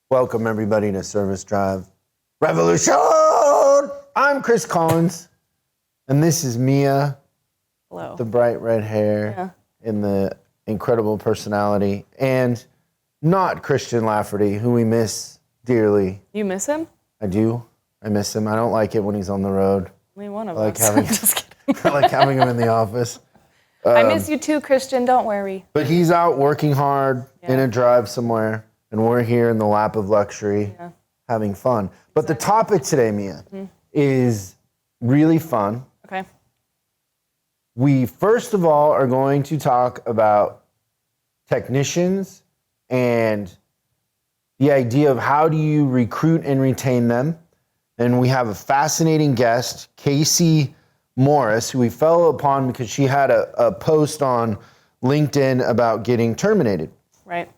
Welcome everybody to Service Drive Revolution. I'm Chris Collins, and this is Mia. Hello. The bright red hair and the incredible personality, and not Christian Lafferty, who we miss dearly. You miss him? I do. I miss him. I don't like it when he's on the road. Only one of I like us. having, Just kidding. I like having him in the office. I miss you too, Christian. Don't worry. But he's out working hard in a drive somewhere, and we're here in the lap of luxury having fun. But the topic today, Mia, is really fun. Okay. We, first of all, are going to talk about technicians and the idea of how do you recruit and retain them. And we have a fascinating guest, Kayce Morris, who we fell upon because she had a post on LinkedIn about getting terminated. Right.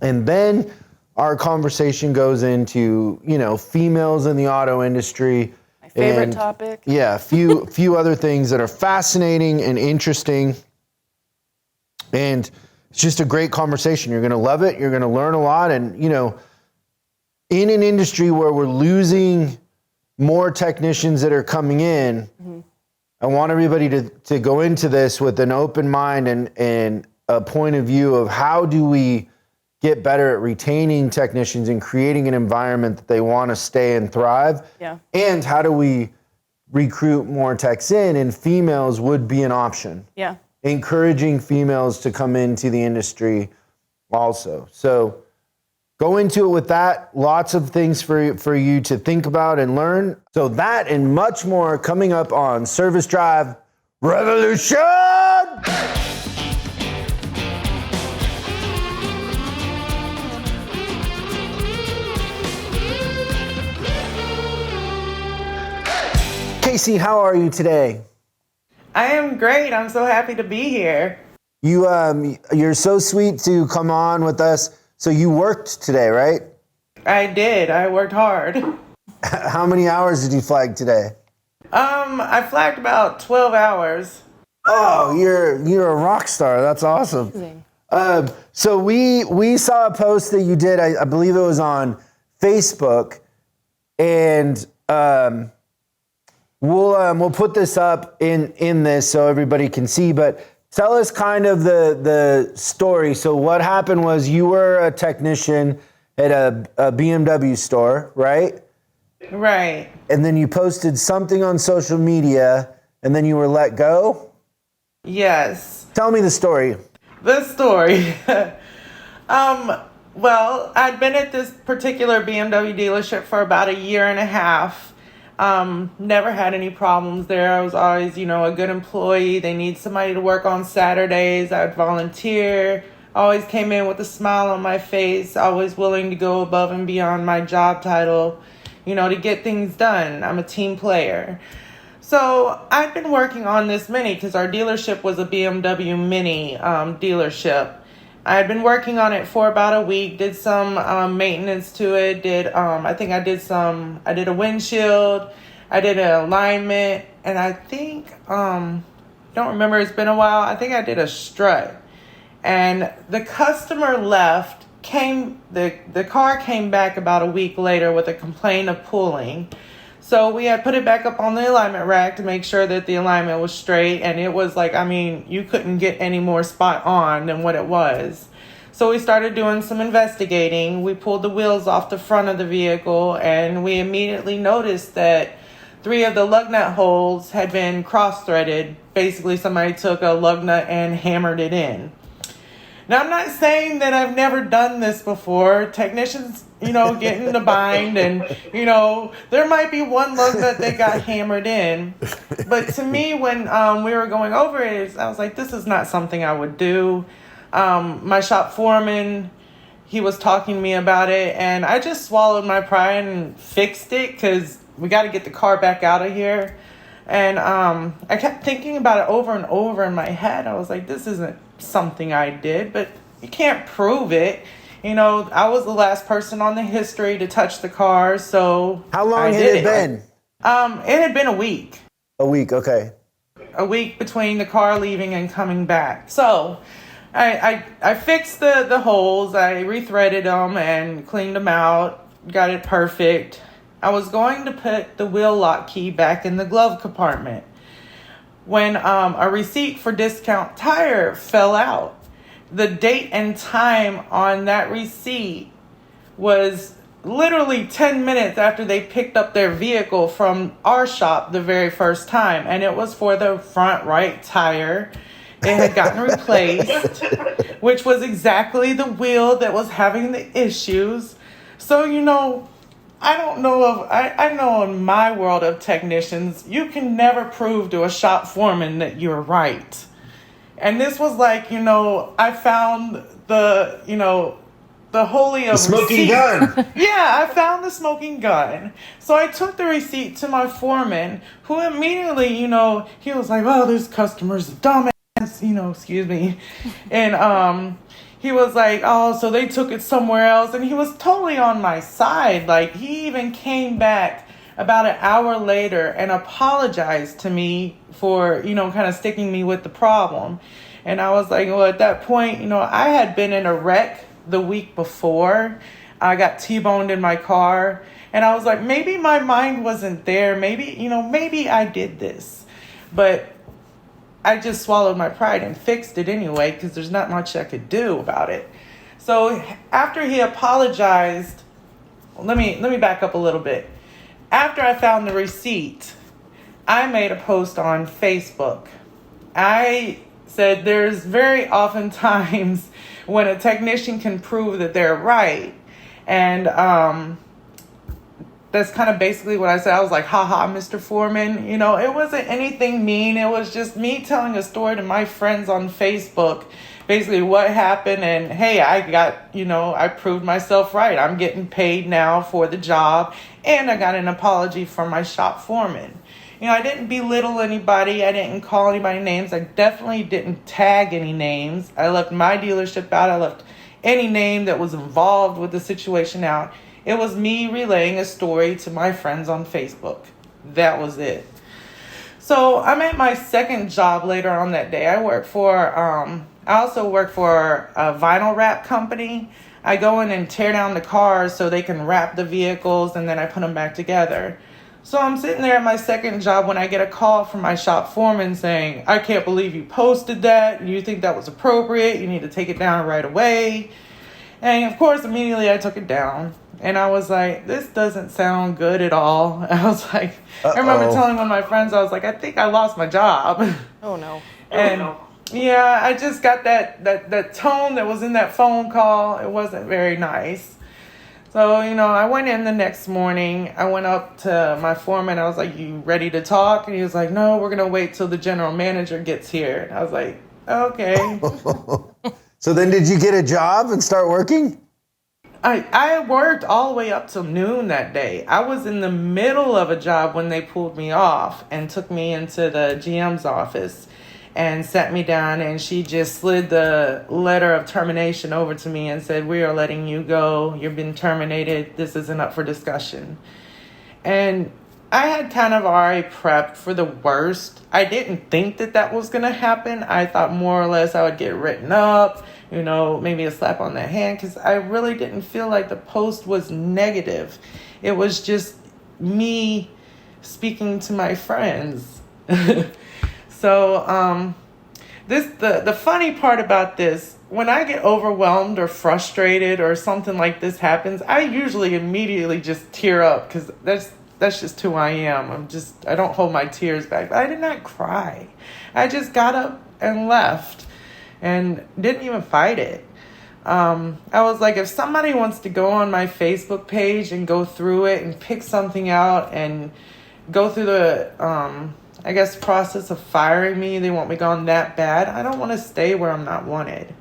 And then our conversation goes into, females in the auto industry. My favorite topic. Yeah, a few other things that are fascinating and interesting. And it's just a great conversation. You're going to love it. You're going to learn a lot. And, in an industry where we're losing more technicians that are coming in, I want everybody to go into this with an open mind and a point of view of how do we get better at retaining technicians and creating an environment that they want to stay and thrive. Yeah. And how do we recruit more techs in, and females would be an option. Yeah. Encouraging females to come into the industry also. So go into it with that. Lots of things for you to think about and learn. So that and much more coming up on Service Drive Revolution! Kayce, how are you today? I am great. I'm so happy to be here. You're so sweet to come on with us. So you worked today, right? I did. I worked hard. How many hours did you flag today? I flagged about 12 hours. Oh, you're a rock star. That's awesome. So we saw a post that you did. I believe it was on Facebook, and we'll put this up in this so everybody can see. But tell us kind of the story. So what happened was you were a technician at a BMW store, right? Right. And then you posted something on social media, and then you were let go? Yes. Tell me the story. The story. Well, I'd been at this particular BMW dealership for about a year and a half. Never had any problems there. I was always, a good employee. They need somebody to work on Saturdays. I would volunteer. Always came in with a smile on my face. Always willing to go above and beyond my job title, to get things done. I'm a team player. So I've been working on this Mini because our dealership was a BMW Mini dealership. I had been working on it for about a week, did some maintenance to it, I did a windshield, I did an alignment, and I think, don't remember, it's been a while, I think I did a strut. And the customer left, the car came back about a week later with a complaint of pulling. So we had put it back up on the alignment rack to make sure that the alignment was straight. And it was you couldn't get any more spot on than what it was. So we started doing some investigating. We pulled the wheels off the front of the vehicle, and we immediately noticed that 3 of the lug nut holes had been cross-threaded. Basically, somebody took a lug nut and hammered it in. Now, I'm not saying that I've never done this before. Technicians, get in the bind, and, there might be one lug nut that got hammered in. But to me, when we were going over it, I was like, this is not something I would do. My shop foreman, he was talking to me about it, and I just swallowed my pride and fixed it because we got to get the car back out of here. And I kept thinking about it over and over in my head. I was like, this isn't something I did, but you can't prove it. I was the last person on the history to touch the car, so how long had it been? It had been a week. A week, okay. A week between the car leaving and coming back. So I fixed the holes. I rethreaded them and cleaned them out. Got it perfect. I was going to put the wheel lock key back in the glove compartment when a receipt for discount tire fell out. The date and time on that receipt was literally 10 minutes after they picked up their vehicle from our shop the very first time. And it was for the front right tire. It had gotten replaced, which was exactly the wheel that was having the issues. So, I don't know I know in my world of technicians, you can never prove to a shop foreman that you're right. And this was like, I found the holy of smoking receipts. gun. Yeah, I found the smoking gun. So I took the receipt to my foreman, who immediately, he was like, "Oh, this customer's a dumbass," excuse me. And he was like, "Oh, so they took it somewhere else." And he was totally on my side. Like, he even came back about an hour later and apologized to me for, kind of sticking me with the problem. And I was like, well, at that point, I had been in a wreck the week before. I got T-boned in my car. And I was like, maybe my mind wasn't there. Maybe I did this. But I just swallowed my pride and fixed it anyway, because there's not much I could do about it. So after he apologized, let me back up a little bit. After I found the receipt, I made a post on Facebook. I said there's very often times when a technician can prove that they're right. And that's kind of basically what I said. I was like, haha, Mr. Foreman. It wasn't anything mean. It was just me telling a story to my friends on Facebook, basically what happened. And hey, I got, I proved myself right. I'm getting paid now for the job. And I got an apology from my shop foreman. I didn't belittle anybody. I didn't call anybody names. I definitely didn't tag any names. I left my dealership out. I left any name that was involved with the situation out. It was me relaying a story to my friends on Facebook. That was it. So I'm at my second job later on that day. I also work for a vinyl wrap company. I go in and tear down the cars so they can wrap the vehicles, and then I put them back together. So I'm sitting there at my second job when I get a call from my shop foreman saying, "I can't believe you posted that. You think that was appropriate? You need to take it down right away." And of course, immediately I took it down. And I was like, this doesn't sound good at all. I was like, I remember telling one of my friends, I was like, I think I lost my job. Oh, no. And yeah, I just got that tone that was in that phone call. It wasn't very nice. So, I went in the next morning. I went up to my foreman. I was like, "You ready to talk?" And he was like, "No, we're going to wait till the general manager gets here." And I was like, okay. So then did you get a job and start working? I worked all the way up till noon that day. I was in the middle of a job when they pulled me off and took me into the GM's office and sat me down, and she just slid the letter of termination over to me and said, "We are letting you go. You've been terminated. This isn't up for discussion." And I had kind of already prepped for the worst. I didn't think that was going to happen. I thought more or less I would get written up, maybe a slap on the hand, because I really didn't feel like the post was negative. It was just me speaking to my friends. So the funny part about this, when I get overwhelmed or frustrated or something like this happens, I usually immediately just tear up, because that's just who I am. I don't hold my tears back. But I did not cry. I just got up and left and didn't even fight it. I was like, if somebody wants to go on my Facebook page and go through it and pick something out and go through the, process of firing me, they want me gone that bad, I don't want to stay where I'm not wanted.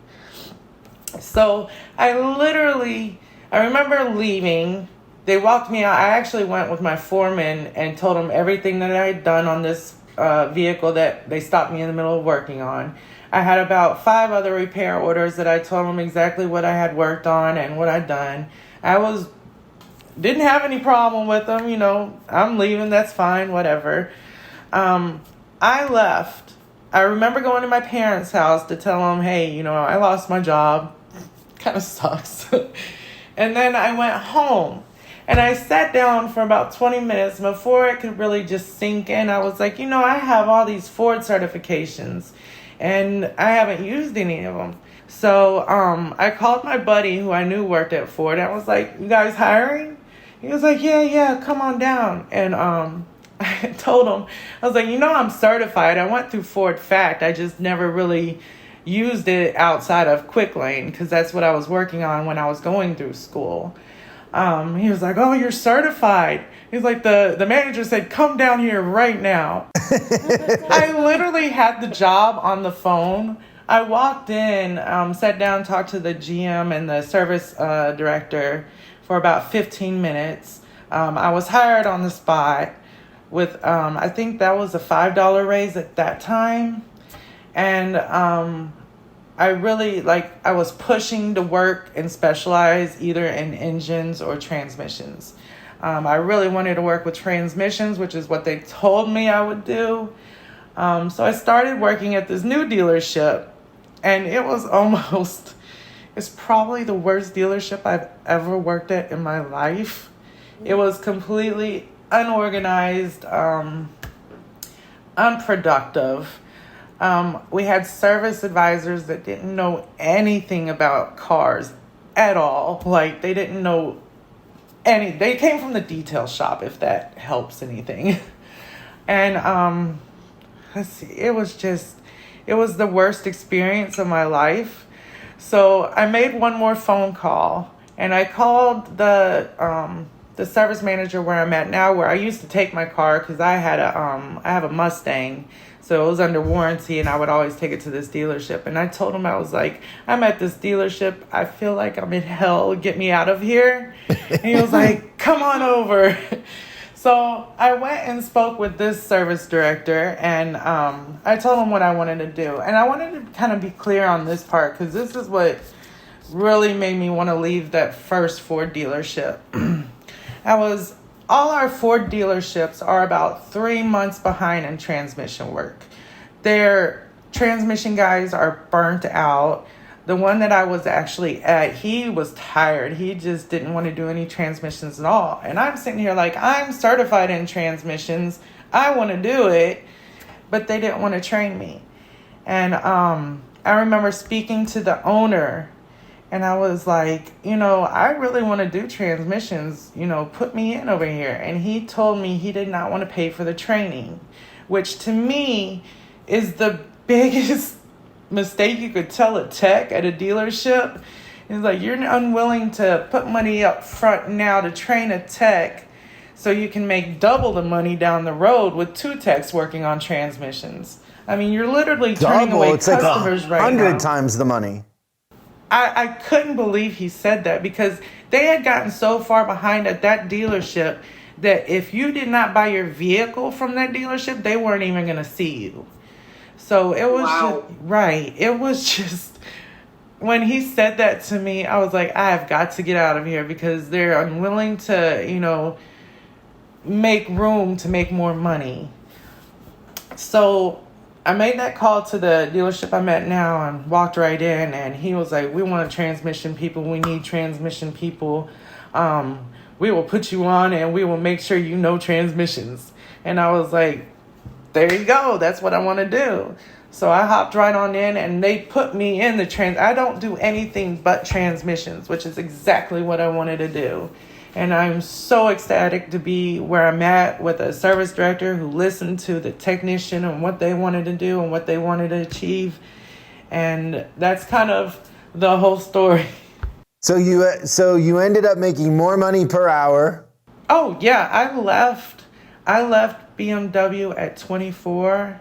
So I remember leaving. They walked me out. I actually went with my foreman and told him everything that I had done on this vehicle that they stopped me in the middle of working on. I had about 5 other repair orders that I told them exactly what I had worked on and what I'd done. Didn't have any problem with them. I'm leaving. That's fine. Whatever. I left I remember going to my parents' house to tell them, hey, you know, I lost my job. Kind of sucks. And then I went home and I sat down for about 20 minutes. Before it could really just sink in, I was like, you know, I have all these Ford certifications and I haven't used any of them. So I called my buddy who I knew worked at Ford. I was like, you guys hiring? He was like, yeah, come on down. And I told him, I was like, you know, I'm certified. I went through Ford Fact. I just never really used it outside of Quick Lane because that's what I was working on when I was going through school. He was like, oh, you're certified. He's like, the manager said, come down here right now. I literally had the job on the phone. I walked in, sat down, talked to the GM and the service director for about 15 minutes. I was hired on the spot with, I think that was a $5 raise at that time. And I really, I was pushing to work and specialize either in engines or transmissions. I really wanted to work with transmissions, which is what they told me I would do. So I started working at this new dealership, and it was it's probably the worst dealership I've ever worked at in my life. It was completely unorganized, unproductive. We had service advisors that didn't know anything about cars at all. Like, they didn't know they came from the detail shop, if that helps anything. And let's see, it was the worst experience of my life. So I made one more phone call, and I called the service manager where I'm at now, where I used to take my car because I have a Mustang. So it was under warranty, and I would always take it to this dealership. And I told him, I was like, I'm at this dealership. I feel like I'm in hell. Get me out of here. And he was like, come on over. So I went and spoke with this service director, and I told him what I wanted to do. And I wanted to kind of be clear on this part because this is what really made me want to leave that first Ford dealership. All our Ford dealerships are about 3 months behind in transmission work. Their transmission guys are burnt out. The one that I was actually at, he was tired. He just didn't want to do any transmissions at all. And I'm sitting here like, I'm certified in transmissions. I want to do it, but they didn't want to train me. And I remember speaking to the owner, and I was like, you know, I really want to do transmissions, you know, put me in over here. And he told me he did not want to pay for the training, which to me is the biggest mistake you could tell a tech at a dealership. It's like, you're unwilling to put money up front now to train a tech so you can make double the money down the road with 2 techs working on transmissions. I mean, you're literally turning away customers right now. 100 times the money. I couldn't believe he said that because they had gotten so far behind at that dealership that if you did not buy your vehicle from that dealership, they weren't even going to see you. So it was It was just, when he said that to me, I was like, I have got to get out of here because they're unwilling to, you know, make room to make more money. So I made that call to the dealership I'm at now and walked right in, and he was like, we want transmission people. We need transmission people. We will put you on and we will make sure you know transmissions. And I was like, there you go. That's what I want to do. So I hopped right on in, and they put me in I don't do anything but transmissions, which is exactly what I wanted to do. And I'm so ecstatic to be where I'm at with a service director who listened to the technician and what they wanted to do and what they wanted to achieve. And that's kind of the whole story. So you ended up making more money per hour. Oh, yeah. I left BMW at 24,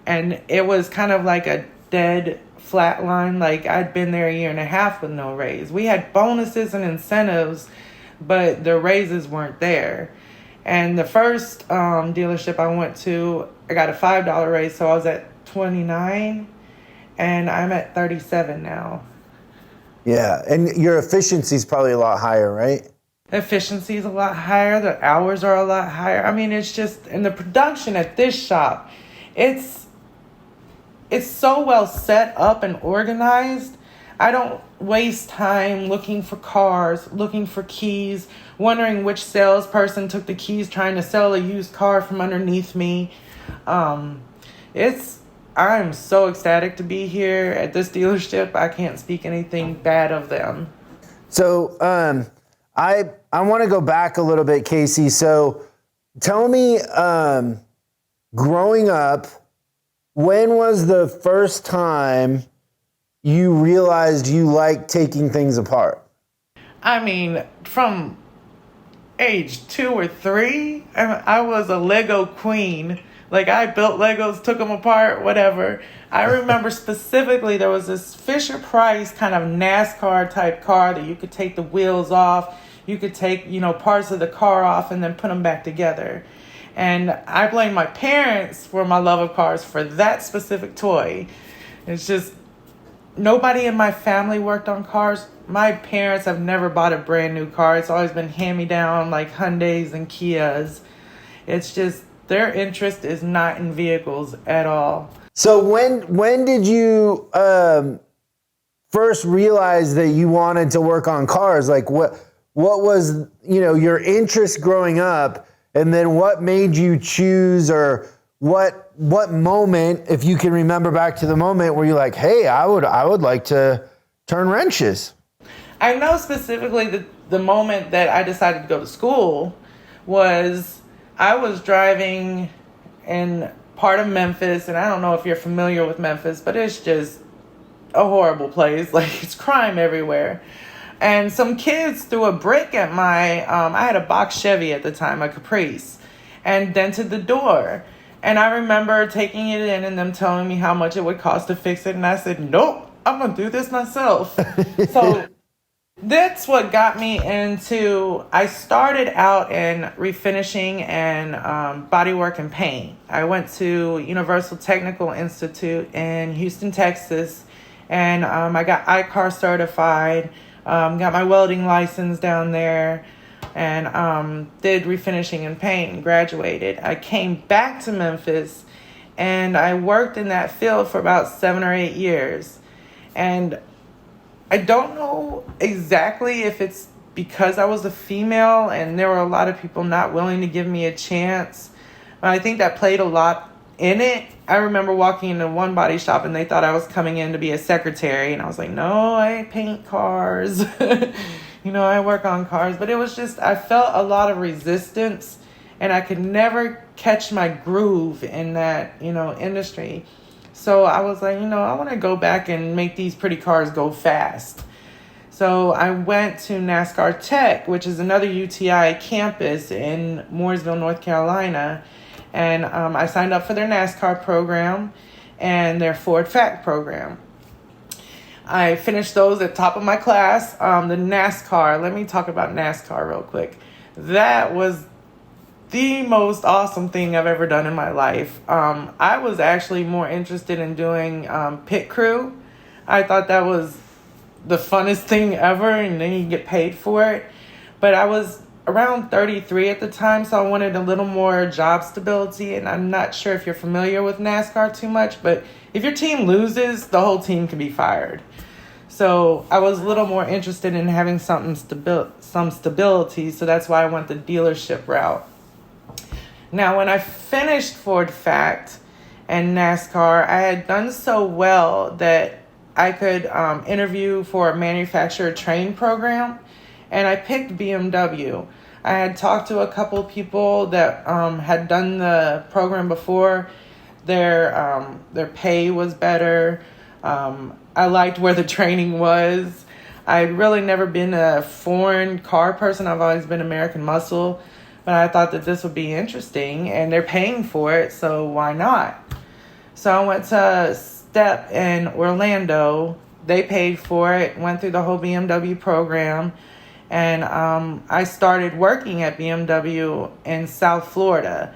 and it was kind of like a dead flat line. Like, I'd been there a year and a half with no raise. We had bonuses and incentives, but the raises weren't there. And the first dealership I went to, I got a $5 raise, so I was at 29, and I'm at 37 now. Yeah, and your efficiency is probably a lot higher, right? Efficiency is a lot higher. The hours are a lot higher. I mean, it's just, in the production at this shop, it's it's so well set up and organized. I don't waste time looking for cars, looking for keys, wondering which salesperson took the keys trying to sell a used car from underneath me. I'm so ecstatic to be here at this dealership. I can't speak anything bad of them. So I want to go back a little bit, Kayce. So tell me, growing up, when was the first time you realized you liked taking things apart? I mean, from age 2 or 3, I was a Lego queen. Like, I built Legos, took them apart, whatever. I remember specifically there was this Fisher-Price kind of NASCAR type car that you could take the wheels off. You could take, parts of the car off and then put them back together. And I blame my parents for my love of cars for that specific toy. It's just, nobody in my family worked on cars. My parents have never bought a brand new car. It's always been hand-me-down, like Hyundais and Kias. It's just, their interest is not in vehicles at all. So when did you first realize that you wanted to work on cars? Like what was, your interest growing up, and then what made you choose, or what moment, if you can remember back to the moment where you're like, hey, I would like to turn wrenches? I know specifically the moment that I decided to go to school was I was driving in part of Memphis, and I don't know if you're familiar with Memphis, but it's just a horrible place. Like, it's crime everywhere. And some kids threw a brick at I had a box Chevy at the time, a Caprice, and dented the door. And I remember taking it in and them telling me how much it would cost to fix it. And I said, nope, I'm going to do this myself. So that's what got me into, I started out in refinishing and bodywork and paint. I went to Universal Technical Institute in Houston, Texas, and I got ICAR certified, got my welding license down there, and did refinishing and paint and graduated. I came back to Memphis, and I worked in that field for about 7 or 8 years. And I don't know exactly if it's because I was a female and there were a lot of people not willing to give me a chance, but I think that played a lot in it. I remember walking into one body shop and they thought I was coming in to be a secretary, and I was like, no, I paint cars. I work on cars. But it was just, I felt a lot of resistance, and I could never catch my groove in that, industry. So I was like, I want to go back and make these pretty cars go fast. So I went to NASCAR Tech, which is another UTI campus in Mooresville, North Carolina. And I signed up for their NASCAR program and their Ford FACT program. I finished those at top of my class. The NASCAR, let me talk about NASCAR real quick. That was the most awesome thing I've ever done in my life. I was actually more interested in doing pit crew. I thought that was the funnest thing ever, and then you get paid for it. But I was around 33 at the time, so I wanted a little more job stability, and I'm not sure if you're familiar with NASCAR too much, but if your team loses, the whole team can be fired. So I was a little more interested in having some stability, so that's why I went the dealership route. Now, when I finished Ford FACT and NASCAR, I had done so well that I could interview for a manufacturer train program, and I picked BMW. I had talked to a couple of people that had done the program before. Their pay was better. I liked where the training was. I'd really never been a foreign car person. I've always been American muscle. But I thought that this would be interesting, and they're paying for it, so why not? So I went to STEP in Orlando. They paid for it, went through the whole BMW program, and I started working at BMW in South Florida.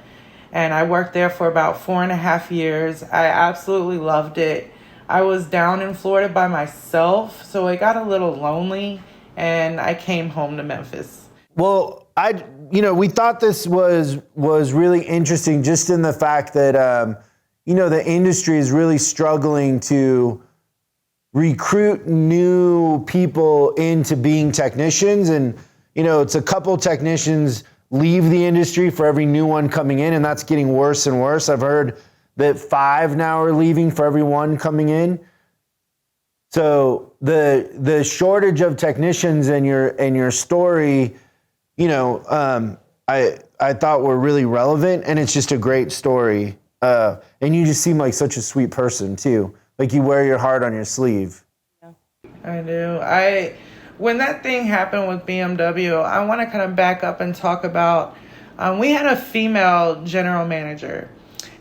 And I worked there for about 4.5 years. I absolutely loved it. I was down in Florida by myself, so it got a little lonely, and I came home to Memphis. Well, we thought this was really interesting, just in the fact that the industry is really struggling to recruit new people into being technicians. And, it's a couple technicians leave the industry for every new one coming in, and that's getting worse and worse. I've heard that 5 now are leaving for every one coming in. So the shortage of technicians and your story, I thought were really relevant, and it's just a great story. And you just seem like such a sweet person too. Like you wear your heart on your sleeve. I do. When that thing happened with BMW, I want to kind of back up and talk about, we had a female general manager.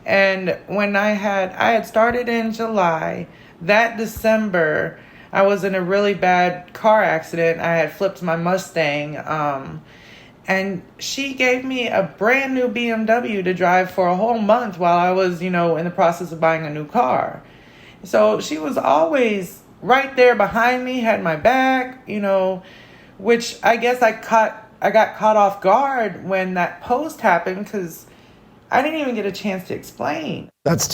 And when I had started in July, that December, I was in a really bad car accident. I had flipped my Mustang. And she gave me a brand new BMW to drive for a whole month while I was, in the process of buying a new car. So she was always right there behind me, had my back, which I guess I got caught off guard when that post happened because I didn't even get a chance to explain. That's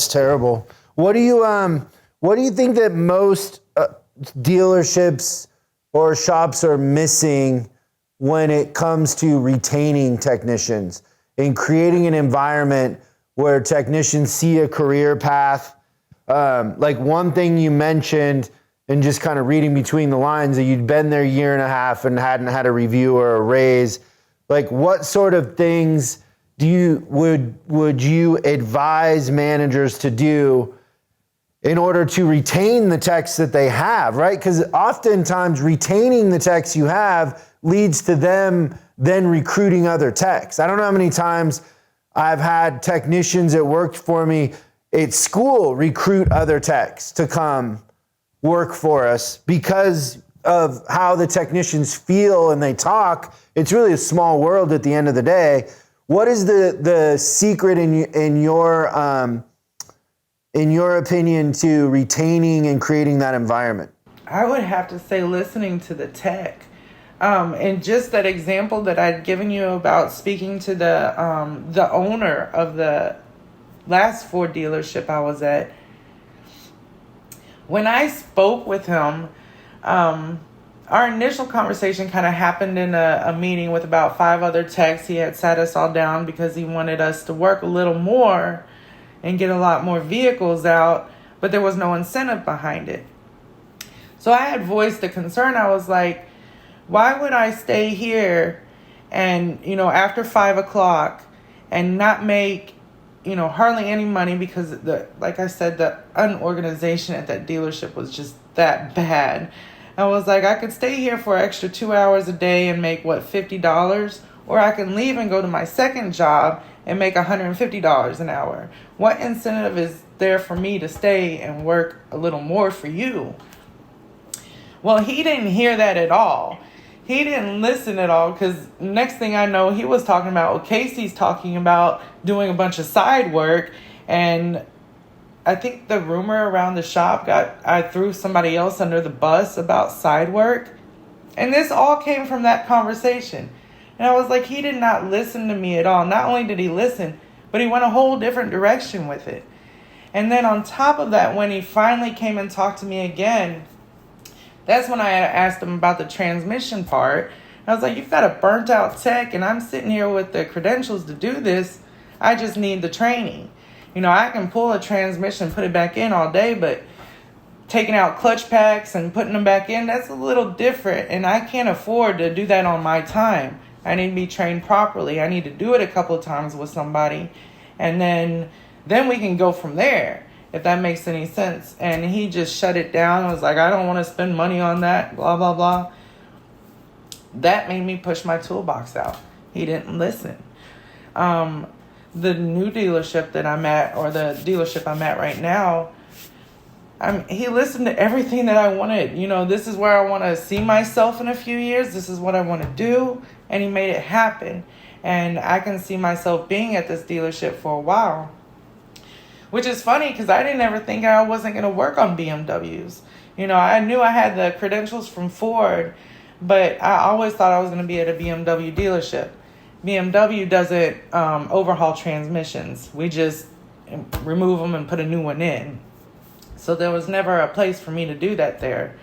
terrible. What do you think that most dealerships or shops are missing when it comes to retaining technicians and creating an environment where technicians see a career path? Like one thing you mentioned, and just kind of reading between the lines, that you'd been there a year and a half and hadn't had a review or a raise. Like what sort of things would you advise managers to do in order to retain the techs that they have, right? Because oftentimes retaining the techs you have leads to them then recruiting other techs. I don't know how many times I've had technicians that worked for me at school recruit other techs to come work for us because of how the technicians feel and they talk. It's really a small world at the end of the day. What is the secret in your opinion to retaining and creating that environment? I would have to say listening to the tech. And just that example that I'd given you about speaking to the owner of the last Ford dealership I was at. When I spoke with him, our initial conversation kind of happened in a meeting with about 5 other techs. He had sat us all down because he wanted us to work a little more and get a lot more vehicles out, but there was no incentive behind it. So I had voiced the concern. I was like, why would I stay here and, after 5 o'clock and not make, hardly any money because like I said, the unorganization at that dealership was just that bad. I was like, I could stay here for an extra 2 hours a day and make $50, or I can leave and go to my second job and make $150 an hour. What incentive is there for me to stay and work a little more for you? Well, he didn't hear that at all. He didn't listen at all, because next thing I know, he was talking about, Kayce's talking about doing a bunch of side work. And I think the rumor around the shop I threw somebody else under the bus about side work. And this all came from that conversation. And I was like, he did not listen to me at all. Not only did he listen, but he went a whole different direction with it. And then on top of that, when he finally came and talked to me again, that's when I asked him about the transmission part. I was like, you've got a burnt out tech and I'm sitting here with the credentials to do this. I just need the training. I can pull a transmission, put it back in all day, but taking out clutch packs and putting them back in, that's a little different. And I can't afford to do that on my time. I need to be trained properly. I need to do it a couple of times with somebody. And then we can go from there, if that makes any sense. And he just shut it down. I was like, I don't want to spend money on that, blah, blah, blah. That made me push my toolbox out. He didn't listen. The new dealership that I'm at, or the dealership I'm at right now, he listened to everything that I wanted. This is where I want to see myself in a few years. This is what I want to do. And he made it happen. And I can see myself being at this dealership for a while. Which is funny, because I didn't ever think I wasn't going to work on BMWs. I knew I had the credentials from Ford, but I always thought I was going to be at a BMW dealership. BMW doesn't overhaul transmissions. We just, remove them and put a new one in. So there was never a place for me to do that there.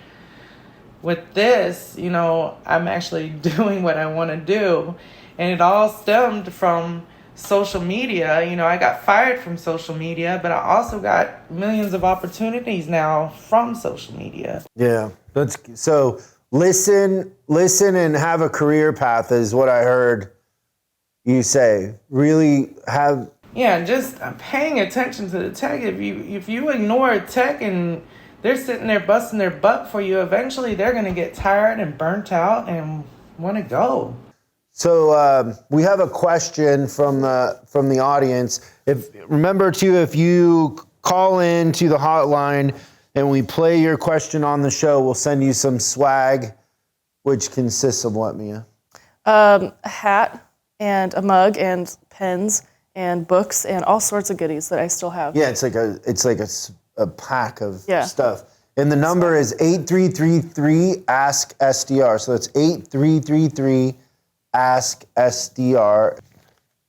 With this, I'm actually doing what I want to do. And it all stemmed from social media. I got fired from social media, but I also got millions of opportunities now from social media. Yeah. So listen and have a career path is what I heard you say. Really have... Yeah, just paying attention to the tech. If you ignore tech and they're sitting there busting their butt for you, eventually they're going to get tired and burnt out and want to go. So we have a question from the audience. If you call in to the hotline and we play your question on the show, we'll send you some swag, which consists of what, Mia? A hat and a mug and pens and books and all sorts of goodies that I still have. Yeah, it's like a pack of Yeah. stuff. And the number is 8333-ASK-SDR. So that's 8333-ASK-SDR.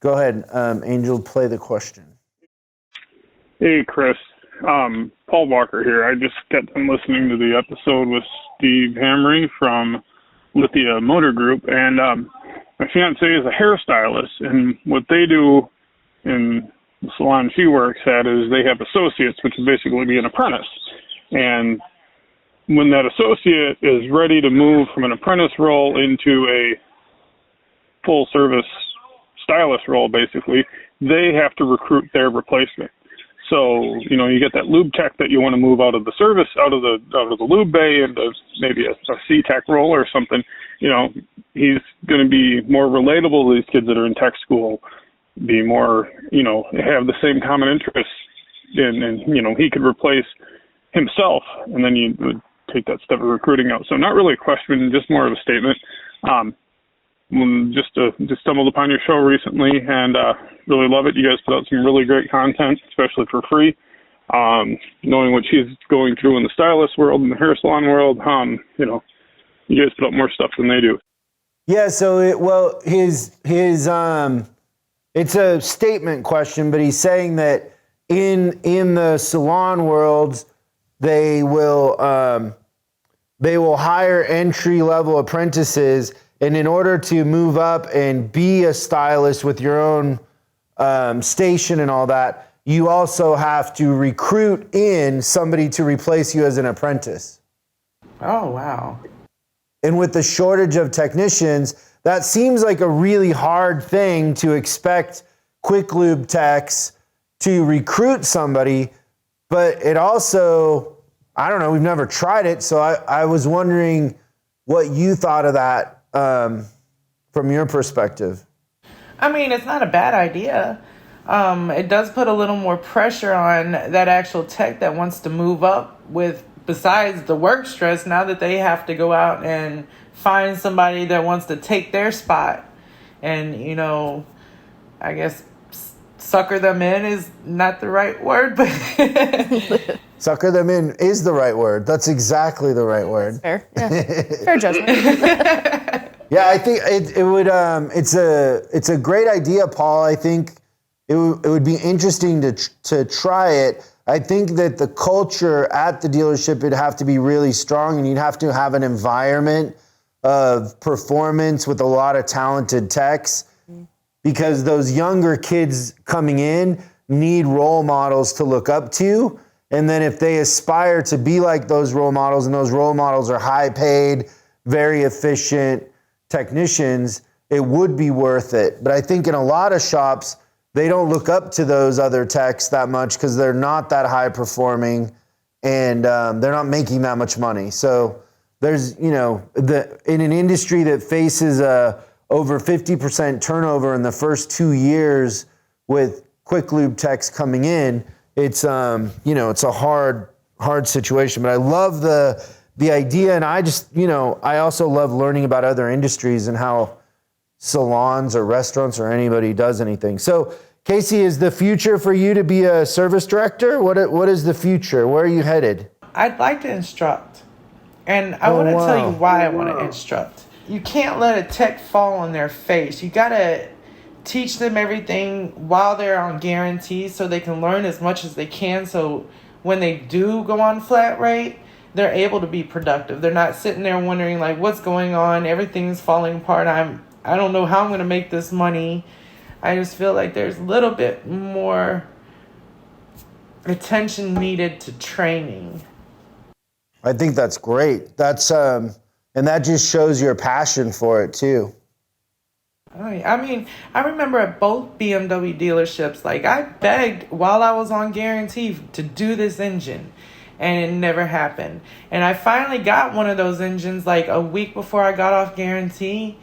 Go ahead, Angel, play the question. Hey, Chris. Paul Walker here. I just got done listening to the episode with Steve Hamry from Lithia Motor Group, and my fiance is a hairstylist, and what they do in the salon she works at is they have associates, which would basically be an apprentice. And when that associate is ready to move from an apprentice role into a full service stylist role, basically, they have to recruit their replacement. So, you get that lube tech that you want to move out of the service, out of the lube bay into maybe a C-tech role or something. He's going to be more relatable to these kids that are in tech school, be more, have the same common interests, and he could replace himself, and then you would take that step of recruiting out. So not really a question, just more of a statement. Just stumbled upon your show recently and really love it. You guys put out some really great content, especially for free. Knowing what she's going through in the stylist world and the hair salon world, you guys put out more stuff than they do. Yeah, so it's a statement question, but he's saying that in the salon world, they will hire entry-level apprentices, and in order to move up and be a stylist with your own station and all that, you also have to recruit in somebody to replace you as an apprentice. Oh, wow. And with the shortage of technicians, that seems like a really hard thing to expect quick lube techs to recruit somebody, but it also, I don't know, we've never tried it, so I was wondering what you thought of that from your perspective. I mean, it's not a bad idea. It does put a little more pressure on that actual tech that wants to move up with, besides the work stress, now that they have to go out and find somebody that wants to take their spot. And, I guess sucker them in is not the right word, but... Sucker them in is the right word. That's exactly the right word. Fair, yeah. Fair judgment. Yeah, I think it would. It's a great idea, Paul. I think it would be interesting to try it. I think that the culture at the dealership would have to be really strong, and you'd have to have an environment of performance with a lot of talented techs, because those younger kids coming in need role models to look up to. And then if they aspire to be like those role models, and those role models are high paid, very efficient technicians, it would be worth it. But I think in a lot of shops, they don't look up to those other techs that much because they're not that high performing, and they're not making that much money. So there's, in an industry that faces over 50% turnover in the first 2 years with quick lube techs coming in, it's it's a hard situation. But I love the idea, and I just I also love learning about other industries and how salons or restaurants or anybody does anything. So Kayce, is the future for you to be a service director? What is the future? Where are you headed? I'd like to instruct, and I want to tell you why I want to instruct. You can't let a tech fall on their face. You gotta teach them everything while they're on guarantees so they can learn as much as they can. So when they do go on flat rate, they're able to be productive. They're not sitting there wondering like, what's going on? Everything's falling apart. I don't know how I'm going to make this money. I just feel like there's a little bit more attention needed to training. I think that's great. That's and that just shows your passion for it too. I mean, I remember at both BMW dealerships, like I begged while I was on guarantee to do this engine, and it never happened. And I finally got one of those engines like a week before I got off guarantee.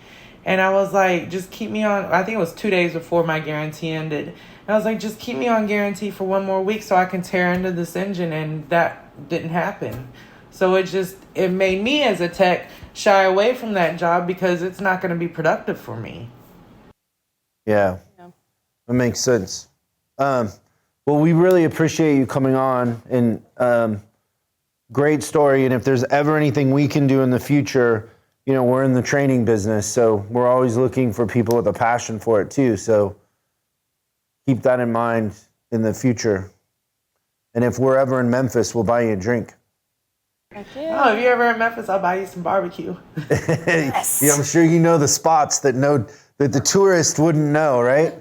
And I was like, just keep me on, I think it was 2 days before my guarantee ended. And I was like, just keep me on guarantee for 1 more week so I can tear into this engine. And that didn't happen. So it made me as a tech shy away from that job because it's not going to be productive for me. Yeah. That makes sense. Well, we really appreciate you coming on, and great story. And if there's ever anything we can do in the future, you know, we're in the training business, so we're always looking for people with a passion for it too. So keep that in mind in the future. And if we're ever in Memphis, we'll buy you a drink. Heck Oh, yeah. if you're ever in Memphis, I'll buy you some barbecue. Yes. Yeah, I'm sure you know the spots that the tourist wouldn't know, right?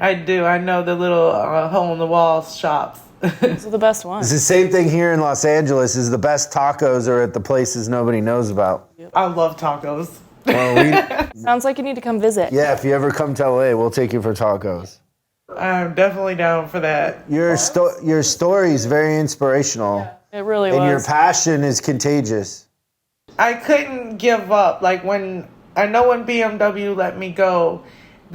I do. I know the little hole-in-the-wall shops. Those are the best It's ones. the same thing here in Los Angeles. Is the best tacos are at the places nobody knows about. I love tacos. Well, Sounds like you need to come visit. yeah, if you ever come to LA, we'll take you for tacos. I'm definitely down for that. Your story is very inspirational, It really and your was. passion is contagious. I couldn't give up. Like when BMW let me go,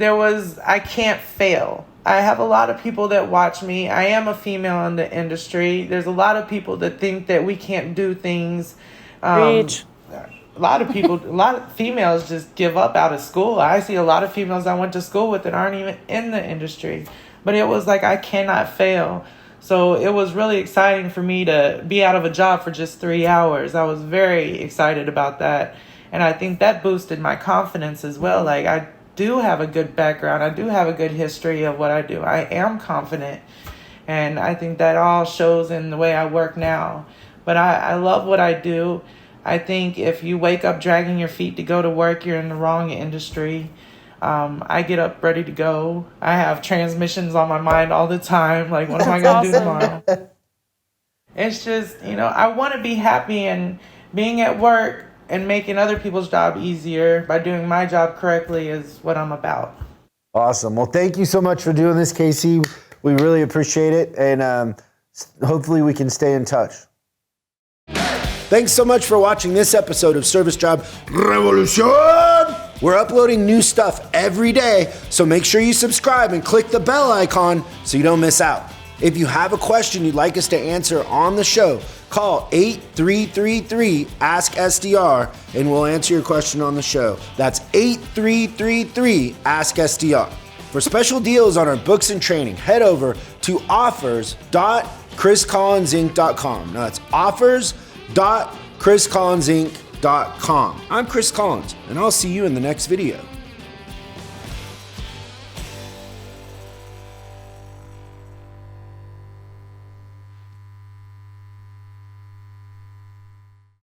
I can't fail. I have a lot of people that watch me. I am a female in the industry. There's a lot of people that think that we can't do things. Preach. A lot of females just give up out of school. I see a lot of females I went to school with that aren't even in the industry. But it was like, I cannot fail. So it was really exciting for me to be out of a job for just 3 hours. I was very excited about that. And I think that boosted my confidence as well. Like, I do have a good background. I do have a good history of what I do. I am confident. And I think that all shows in the way I work now. But I love what I do. I think if you wake up dragging your feet to go to work, you're in the wrong industry. I get up ready to go. I have transmissions on my mind all the time. Like, what am I going to do tomorrow? It's just, I want to be happy, and being at work and making other people's job easier by doing my job correctly is what I'm about. Awesome. Well, thank you so much for doing this, Kayce. We really appreciate it, and hopefully we can stay in touch. Thanks so much for watching this episode of Service Job Revolution. We're uploading new stuff every day, so make sure you subscribe and click the bell icon so you don't miss out. If you have a question you'd like us to answer on the show, call 8333-ASK-SDR and we'll answer your question on the show. That's 8333-ASK-SDR. For special deals on our books and training, head over to offers.chriscollinsinc.com. Now that's offers.chriscollinsinc.com. I'm Chris Collins, and I'll see you in the next video.